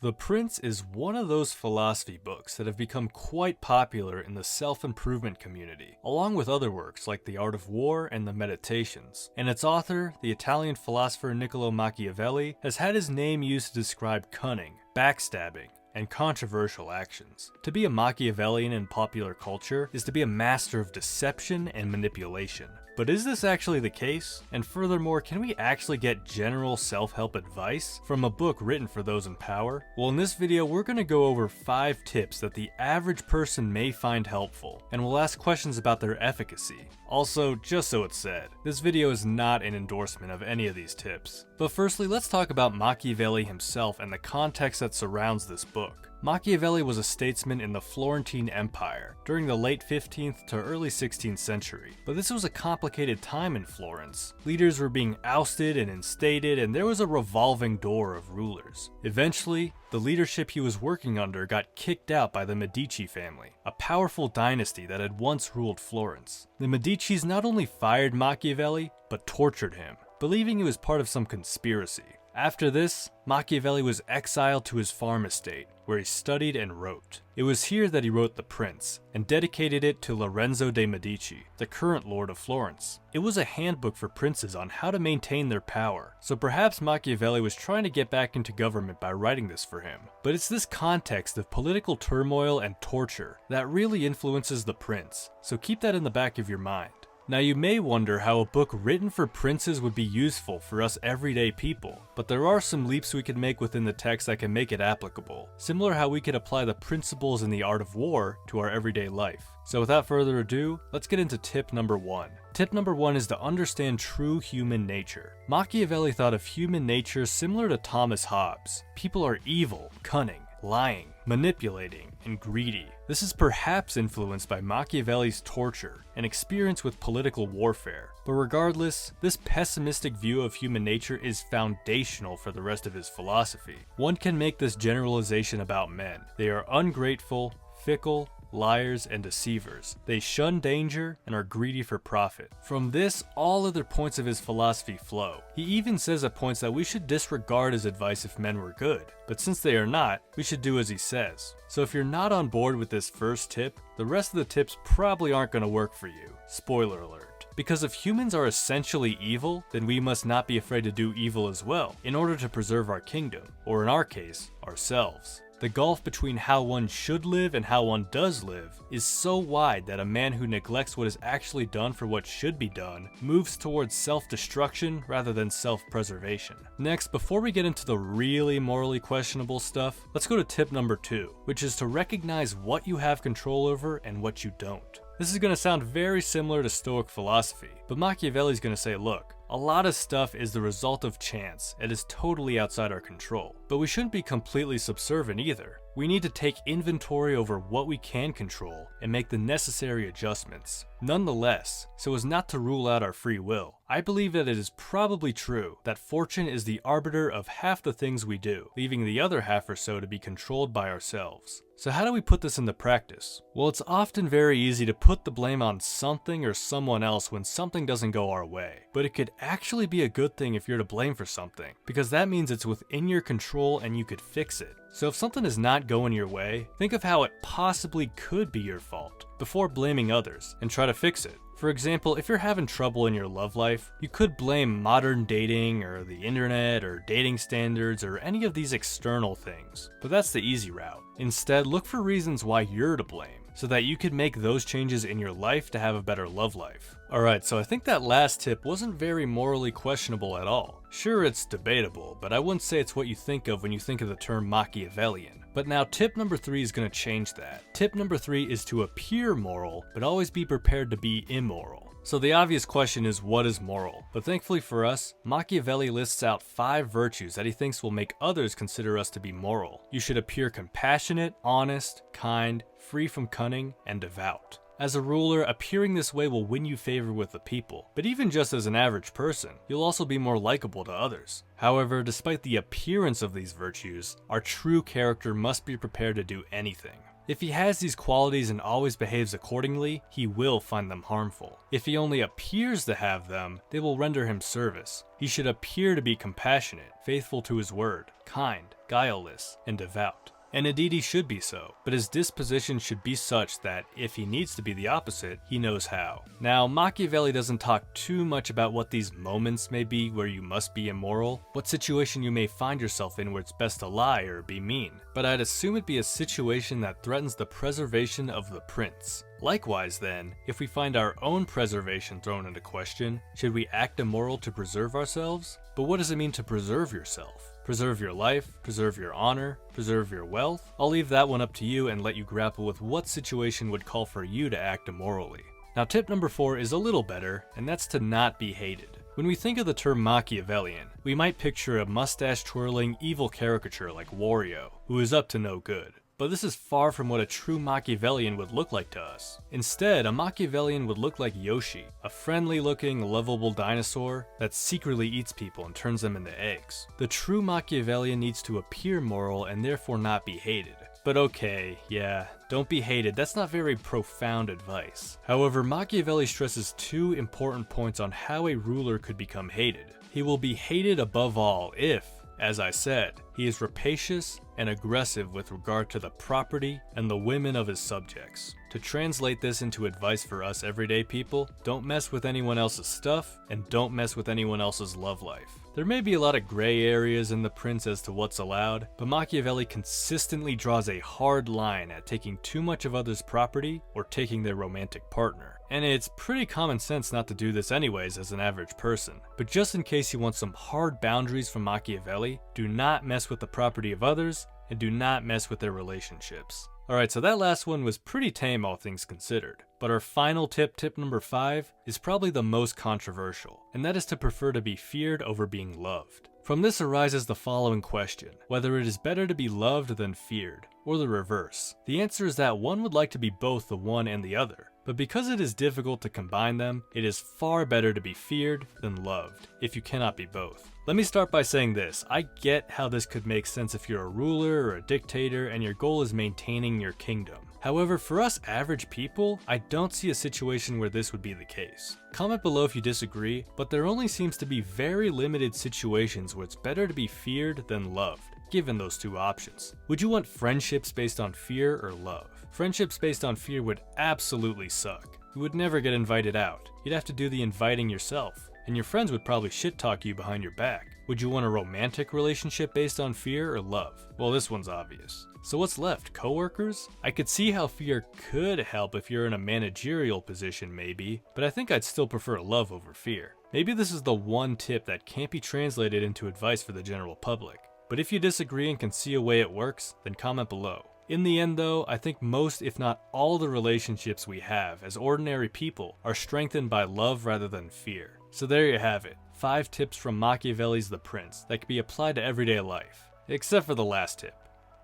The Prince is one of those philosophy books that have become quite popular in the self-improvement community, along with other works like The Art of War and the Meditations. And its author, the Italian philosopher Niccolo Machiavelli, has had his name used to describe cunning, backstabbing, and controversial actions. To be a Machiavellian in popular culture is to be a master of deception and manipulation. But is this actually the case? And furthermore, can we actually get general self-help advice from a book written for those in power? Well, in this video, we're going to go over 5 tips that the average person may find helpful, and we'll ask questions about their efficacy. Also, just so it's said, this video is not an endorsement of any of these tips. But firstly, let's talk about Machiavelli himself and the context that surrounds this book. Machiavelli was a statesman in the Florentine Empire during the late 15th to early 16th century, but this was a complicated time in Florence. Leaders were being ousted and instated, and there was a revolving door of rulers. Eventually, the leadership he was working under got kicked out by the Medici family, a powerful dynasty that had once ruled Florence. The Medicis not only fired Machiavelli, but tortured him, believing he was part of some conspiracy. After this, Machiavelli was exiled to his farm estate, where he studied and wrote. It was here that he wrote The Prince, and dedicated it to Lorenzo de' Medici, the current lord of Florence. It was a handbook for princes on how to maintain their power, so perhaps Machiavelli was trying to get back into government by writing this for him. But it's this context of political turmoil and torture that really influences The Prince, so keep that in the back of your mind. Now you may wonder how a book written for princes would be useful for us everyday people, but there are some leaps we could make within the text that can make it applicable, similar how we could apply the principles in The Art of War to our everyday life. So without further ado, let's get into tip number 1. Tip number 1 is to understand true human nature. Machiavelli thought of human nature similar to Thomas Hobbes. People are evil, cunning, lying, manipulating, and greedy. This is perhaps influenced by Machiavelli's torture and experience with political warfare. But regardless, this pessimistic view of human nature is foundational for the rest of his philosophy. One can make this generalization about men. They are ungrateful, fickle, liars, and deceivers. They shun danger and are greedy for profit. From this, all other points of his philosophy flow. He even says at points that we should disregard his advice if men were good, but since they are not, we should do as he says. So if you're not on board with this first tip, the rest of the tips probably aren't going to work for you. Spoiler alert. Because if humans are essentially evil, then we must not be afraid to do evil as well, in order to preserve our kingdom, or in our case, ourselves. The gulf between how one should live and how one does live is so wide that a man who neglects what is actually done for what should be done moves towards self-destruction rather than self-preservation. Next, before we get into the really morally questionable stuff, let's go to tip number 2, which is to recognize what you have control over and what you don't. This is going to sound very similar to Stoic philosophy, but Machiavelli's going to say, look, a lot of stuff is the result of chance and is totally outside our control. But we shouldn't be completely subservient either. We need to take inventory over what we can control and make the necessary adjustments. Nonetheless, so as not to rule out our free will, I believe that it is probably true that fortune is the arbiter of half the things we do, leaving the other half or so to be controlled by ourselves. So how do we put this into practice? Well, it's often very easy to put the blame on something or someone else when something doesn't go our way. But it could actually be a good thing if you're to blame for something, because that means it's within your control and you could fix it. So if something is not going your way, think of how it possibly could be your fault before blaming others and try to fix it. For example, if you're having trouble in your love life, you could blame modern dating or the internet or dating standards or any of these external things, but that's the easy route. Instead, look for reasons why you're to blame, so that you could make those changes in your life to have a better love life. Alright, so I think that last tip wasn't very morally questionable at all. Sure, it's debatable, but I wouldn't say it's what you think of when you think of the term Machiavellian. But now tip number 3 is going to change that. Tip number 3 is to appear moral, but always be prepared to be immoral. So the obvious question is, what is moral? But thankfully for us, Machiavelli lists out 5 virtues that he thinks will make others consider us to be moral. You should appear compassionate, honest, kind, free from cunning, and devout. As a ruler, appearing this way will win you favor with the people, but even just as an average person, you'll also be more likable to others. However, despite the appearance of these virtues, our true character must be prepared to do anything. If he has these qualities and always behaves accordingly, he will find them harmful. If he only appears to have them, they will render him service. He should appear to be compassionate, faithful to his word, kind, guileless, and devout. And indeed he should be so, but his disposition should be such that if he needs to be the opposite, he knows how. Now, Machiavelli doesn't talk too much about what these moments may be where you must be immoral, what situation you may find yourself in where it's best to lie or be mean, but I'd assume it'd be a situation that threatens the preservation of the prince. Likewise then, if we find our own preservation thrown into question, should we act immoral to preserve ourselves? But what does it mean to preserve yourself? Preserve your life, preserve your honor, preserve your wealth? I'll leave that one up to you and let you grapple with what situation would call for you to act immorally. Now tip number 4 is a little better, and that's to not be hated. When we think of the term Machiavellian, we might picture a mustache-twirling evil caricature like Wario, who is up to no good. But this is far from what a true Machiavellian would look like to us. Instead, a Machiavellian would look like Yoshi, a friendly-looking, lovable dinosaur that secretly eats people and turns them into eggs. The true Machiavellian needs to appear moral and therefore not be hated. But okay, yeah, don't be hated, that's not very profound advice. However, Machiavelli stresses 2 important points on how a ruler could become hated. He will be hated above all if, as I said, he is rapacious and aggressive with regard to the property and the women of his subjects. To translate this into advice for us everyday people, don't mess with anyone else's stuff and don't mess with anyone else's love life. There may be a lot of gray areas in The Prince as to what's allowed, but Machiavelli consistently draws a hard line at taking too much of others' property or taking their romantic partner. And it's pretty common sense not to do this anyways as an average person. But just in case you want some hard boundaries from Machiavelli, do not mess with the property of others and do not mess with their relationships. Alright, so that last one was pretty tame all things considered. But our final tip, tip number 5, is probably the most controversial, and that is to prefer to be feared over being loved. From this arises the following question: whether it is better to be loved than feared, or the reverse. The answer is that one would like to be both the one and the other. But because it is difficult to combine them, it is far better to be feared than loved, if you cannot be both. Let me start by saying this: I get how this could make sense if you're a ruler or a dictator and your goal is maintaining your kingdom. However, for us average people, I don't see a situation where this would be the case. Comment below if you disagree, but there only seems to be very limited situations where it's better to be feared than loved, given those 2 options. Would you want friendships based on fear or love? Friendships based on fear would absolutely suck. You would never get invited out. You'd have to do the inviting yourself, and your friends would probably shit talk you behind your back. Would you want a romantic relationship based on fear or love? Well, this one's obvious. So what's left, coworkers? I could see how fear could help if you're in a managerial position maybe, but I think I'd still prefer love over fear. Maybe this is the one tip that can't be translated into advice for the general public. But if you disagree and can see a way it works, then comment below. In the end though, I think most if not all the relationships we have as ordinary people are strengthened by love rather than fear. So there you have it, 5 tips from Machiavelli's The Prince that can be applied to everyday life. Except for the last tip.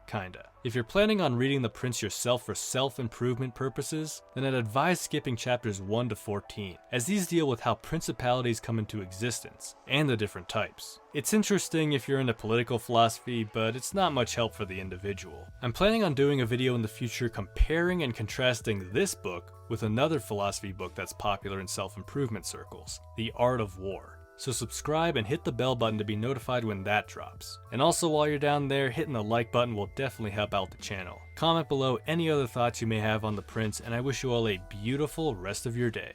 Kinda. If you're planning on reading The Prince yourself for self-improvement purposes, then I'd advise skipping chapters 1 to 14, as these deal with how principalities come into existence, and the different types. It's interesting if you're into political philosophy, but it's not much help for the individual. I'm planning on doing a video in the future comparing and contrasting this book with another philosophy book that's popular in self-improvement circles, The Art of War. So subscribe and hit the bell button to be notified when that drops. And also while you're down there, hitting the like button will definitely help out the channel. Comment below any other thoughts you may have on The Prince, and I wish you all a beautiful rest of your day.